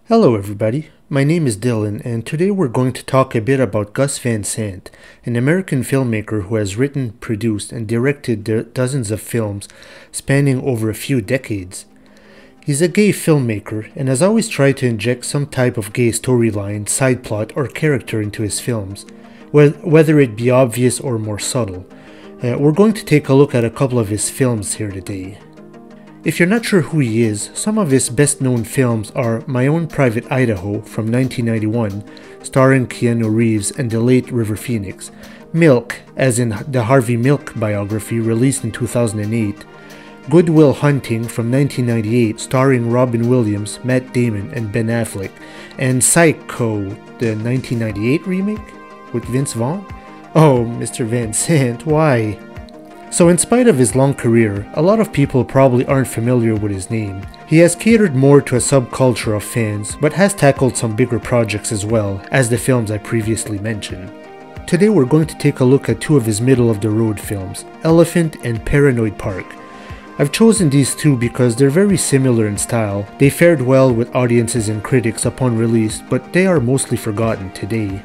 Hello everybody, my name is Dylan and today we're going to talk a bit about Gus Van Sant, an American filmmaker who has written, produced, and directed dozens of films spanning over a few decades. He's a gay filmmaker and has always tried to inject some type of gay storyline, side plot, or character into his films, whether it be obvious or more subtle. We're going to take a look at a couple of his films here today. If you're not sure who he is, some of his best known films are My Own Private Idaho from 1991, starring Keanu Reeves and the late River Phoenix, Milk, as in the Harvey Milk biography released in 2008, Good Will Hunting from 1998, starring Robin Williams, Matt Damon, and Ben Affleck, and Psycho, the 1998 remake with Vince Vaughn? Oh, Mr. Van Sant, why? So in spite of his long career, a lot of people probably aren't familiar with his name. He has catered more to a subculture of fans, but has tackled some bigger projects as well, as the films I previously mentioned. Today we're going to take a look at two of his middle-of-the-road films, Elephant and Paranoid Park. I've chosen these two because they're very similar in style. They fared well with audiences and critics upon release, but they are mostly forgotten today.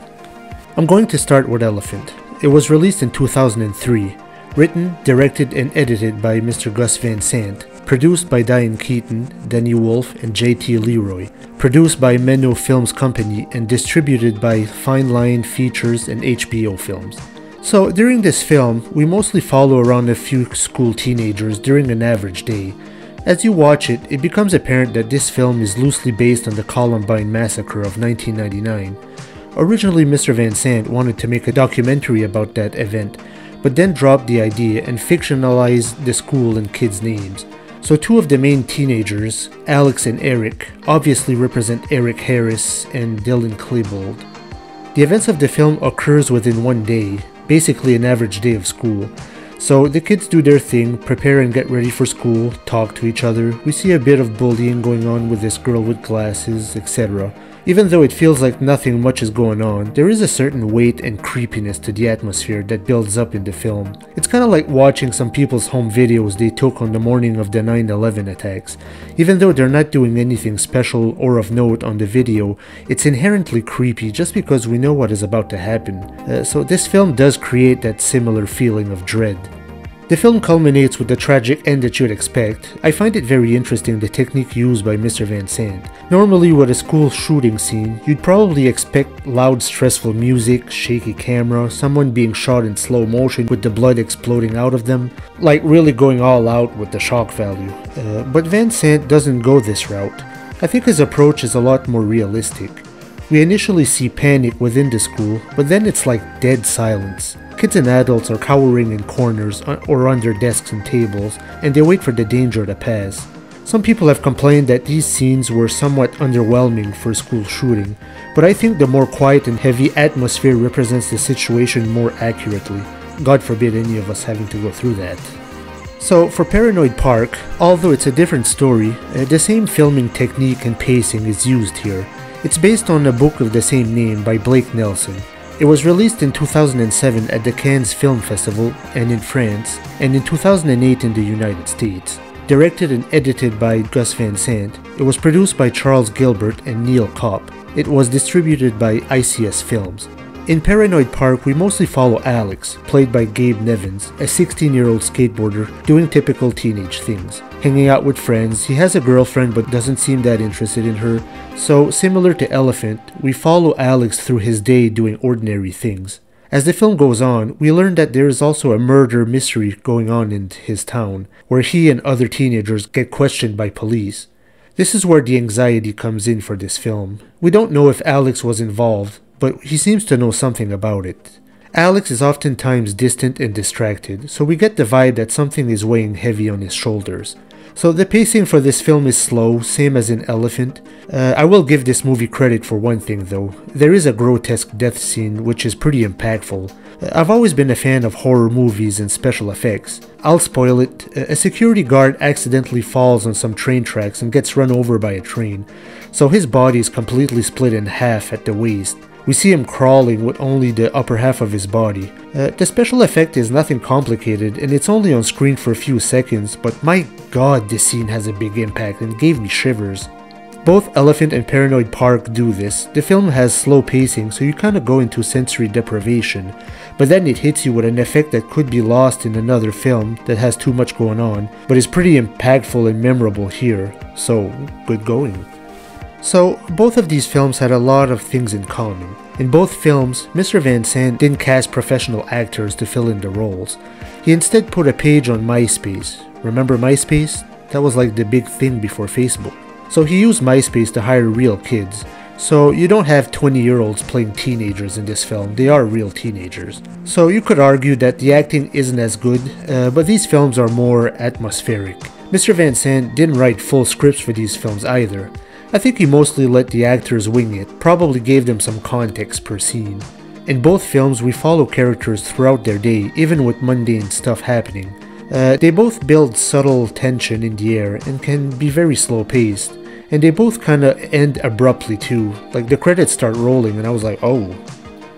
I'm going to start with Elephant. It was released in 2003. Written, directed, and edited by Mr. Gus Van Sant. Produced by Diane Keaton, Dany and JT Leroy. Produced by Meno Films Company and distributed by Fine Line Features and HBO Films. So during this film, we mostly follow around a few school teenagers during an average day. As you watch it, it becomes apparent that this film is loosely based on the Columbine Massacre of 1999. Originally, Mr. Van Sant wanted to make a documentary about that event, but then dropped the idea and fictionalized the school and kids' names. So two of the main teenagers, Alex and Eric, obviously represent Eric Harris and Dylan Klebold. The events of the film occurs within one day, basically an average day of school. So the kids do their thing, prepare and get ready for school, talk to each other. We see a bit of bullying going on with this girl with glasses, etc. Even though it feels like nothing much is going on, there is a certain weight and creepiness to the atmosphere that builds up in the film. It's kinda like watching some people's home videos they took on the morning of the 9/11 attacks. Even though they're not doing anything special or of note on the video, it's inherently creepy just because we know what is about to happen. So this film does create that similar feeling of dread. The film culminates with the tragic end that you'd expect. I find it very interesting the technique used by Mr. Van Sant. Normally with a school shooting scene, you'd probably expect loud stressful music, shaky camera, someone being shot in slow motion with the blood exploding out of them, like really going all out with the shock value. But Van Sant doesn't go this route. I think his approach is a lot more realistic. We initially see panic within the school, but then it's like dead silence. Kids and adults are cowering in corners or under desks and tables, and they wait for the danger to pass. Some people have complained that these scenes were somewhat underwhelming for a school shooting, but I think the more quiet and heavy atmosphere represents the situation more accurately. God forbid any of us having to go through that. So for Paranoid Park, although it's a different story, the same filming technique and pacing is used here. It's based on a book of the same name by Blake Nelson. It was released in 2007 at the Cannes Film Festival and in France, and in 2008 in the United States. Directed and edited by Gus Van Sant, it was produced by Charles Gilbert and Neil Kopp. It was distributed by IFC Films. In Paranoid Park, we mostly follow Alex, played by Gabe Nevins, a 16-year-old skateboarder doing typical teenage things. Hanging out with friends, he has a girlfriend but doesn't seem that interested in her. So, similar to Elephant, we follow Alex through his day doing ordinary things. As the film goes on, we learn that there is also a murder mystery going on in his town, where he and other teenagers get questioned by police. This is where the anxiety comes in for this film. We don't know if Alex was involved, but he seems to know something about it. Alex is oftentimes distant and distracted, so we get the vibe that something is weighing heavy on his shoulders. So the pacing for this film is slow, same as in Elephant. I will give this movie credit for one thing though. There is a grotesque death scene which is pretty impactful. I've always been a fan of horror movies and special effects. I'll spoil it. A security guard accidentally falls on some train tracks and gets run over by a train, so his body is completely split in half at the waist. We see him crawling with only the upper half of his body. The special effect is nothing complicated and it's only on screen for a few seconds, but my god, this scene has a big impact and gave me shivers. Both Elephant and Paranoid Park do this. The film has slow pacing, so you kind of go into sensory deprivation, but then it hits you with an effect that could be lost in another film that has too much going on, but is pretty impactful and memorable here, so good going. So, both of these films had a lot of things in common. In both films, Mr. Van Sant didn't cast professional actors to fill in the roles. He instead put a page on MySpace. Remember MySpace? That was like the big thing before Facebook. So he used MySpace to hire real kids. So you don't have 20-year-olds playing teenagers in this film, they are real teenagers. So you could argue that the acting isn't as good, but these films are more atmospheric. Mr. Van Sant didn't write full scripts for these films either. I think he mostly let the actors wing it, probably gave them some context per scene. In both films we follow characters throughout their day, even with mundane stuff happening. They both build subtle tension in the air and can be very slow paced. And they both kinda end abruptly too, like the credits start rolling and I was like, oh.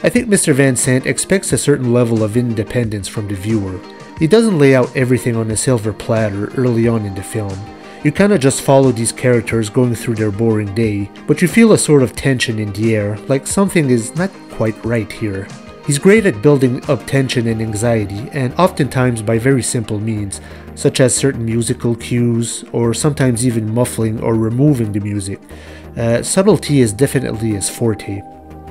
I think Mr. Van Sant expects a certain level of independence from the viewer. He doesn't lay out everything on a silver platter early on in the film. You kinda just follow these characters going through their boring day, but you feel a sort of tension in the air, like something is not quite right here. He's great at building up tension and anxiety, and oftentimes by very simple means, such as certain musical cues, or sometimes even muffling or removing the music. Subtlety is definitely his forte.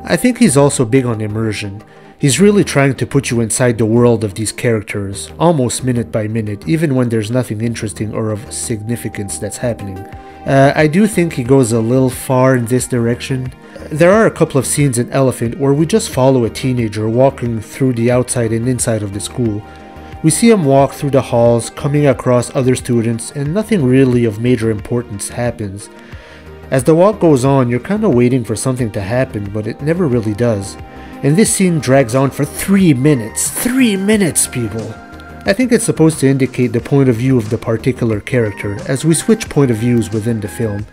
I think he's also big on immersion. He's really trying to put you inside the world of these characters, almost minute by minute, even when there's nothing interesting or of significance that's happening. I do think he goes a little far in this direction. There are a couple of scenes in Elephant where we just follow a teenager walking through the outside and inside of the school. We see him walk through the halls, coming across other students, and nothing really of major importance happens. As the walk goes on, you're kinda waiting for something to happen, but it never really does. And this scene drags on for 3 minutes. 3 minutes, people! I think it's supposed to indicate the point of view of the particular character, as we switch point of views within the film.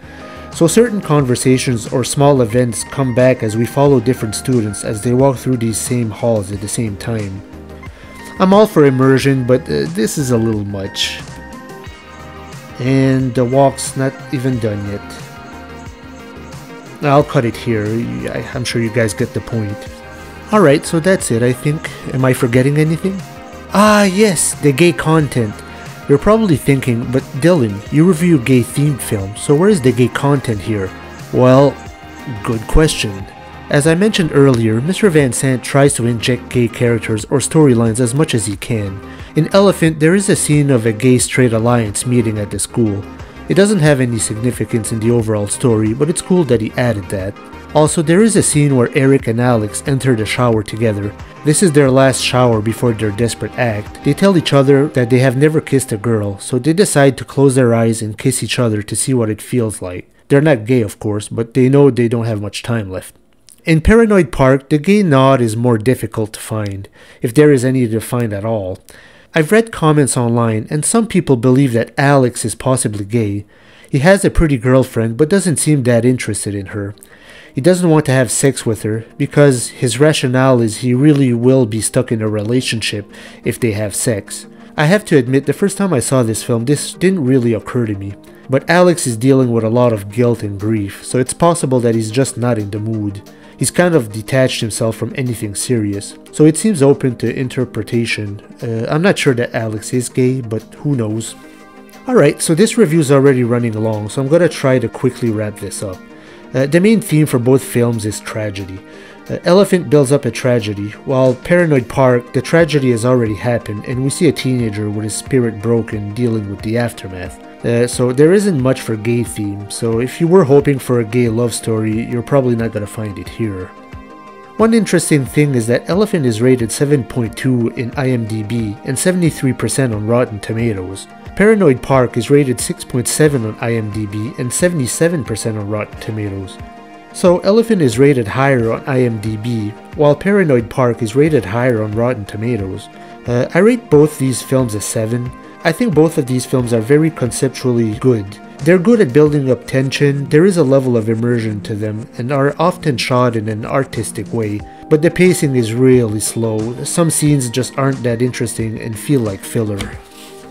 So certain conversations or small events come back as we follow different students as they walk through these same halls at the same time. I'm all for immersion, but this is a little much. And the walk's not even done yet. I'll cut it here, I'm sure you guys get the point. Alright, so that's it I think. Am I forgetting anything? Ah yes, the gay content. You're probably thinking, but Dylan, you review gay themed films, so where is the gay content here? Well, good question. As I mentioned earlier, Mr. Van Sant tries to inject gay characters or storylines as much as he can. In Elephant, there is a scene of a gay-straight alliance meeting at the school. It doesn't have any significance in the overall story, but it's cool that he added that. Also, there is a scene where Eric and Alex enter the shower together. This is their last shower before their desperate act. They tell each other that they have never kissed a girl, so they decide to close their eyes and kiss each other to see what it feels like. They're not gay of course, but they know they don't have much time left. In Paranoid Park, the gay nod is more difficult to find, if there is any to find at all. I've read comments online, and some people believe that Alex is possibly gay. He has a pretty girlfriend, but doesn't seem that interested in her. He doesn't want to have sex with her, because his rationale is he really will be stuck in a relationship if they have sex. I have to admit, the first time I saw this film, this didn't really occur to me. But Alex is dealing with a lot of guilt and grief, so it's possible that he's just not in the mood. He's kind of detached himself from anything serious, so it seems open to interpretation. I'm not sure that Alex is gay, but who knows. Alright, so this review's already running long, so I'm gonna try to quickly wrap this up. The main theme for both films is tragedy. Elephant builds up a tragedy, while Paranoid Park, the tragedy has already happened and we see a teenager with his spirit broken dealing with the aftermath. So there isn't much for gay theme, so if you were hoping for a gay love story, you're probably not gonna find it here. One interesting thing is that Elephant is rated 7.2 in IMDb and 73% on Rotten Tomatoes. Paranoid Park is rated 6.7 on IMDb and 77% on Rotten Tomatoes. So Elephant is rated higher on IMDb, while Paranoid Park is rated higher on Rotten Tomatoes. I rate both these films a 7. I think both of these films are very conceptually good. They're good at building up tension, there is a level of immersion to them, and are often shot in an artistic way, but the pacing is really slow. Some scenes just aren't that interesting and feel like filler.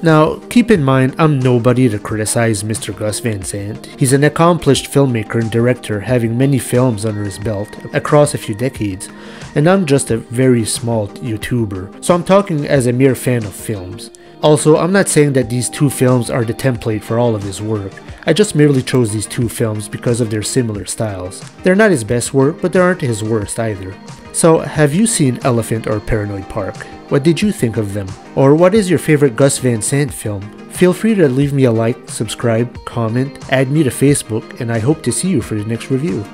Now, keep in mind, I'm nobody to criticize Mr. Gus Van Sant. He's an accomplished filmmaker and director, having many films under his belt across a few decades, and I'm just a very small YouTuber, so I'm talking as a mere fan of films. Also, I'm not saying that these two films are the template for all of his work. I just merely chose these two films because of their similar styles. They're not his best work, but they aren't his worst either. So, have you seen Elephant or Paranoid Park? What did you think of them? Or what is your favorite Gus Van Sant film? Feel free to leave me a like, subscribe, comment, add me to Facebook, and I hope to see you for the next review.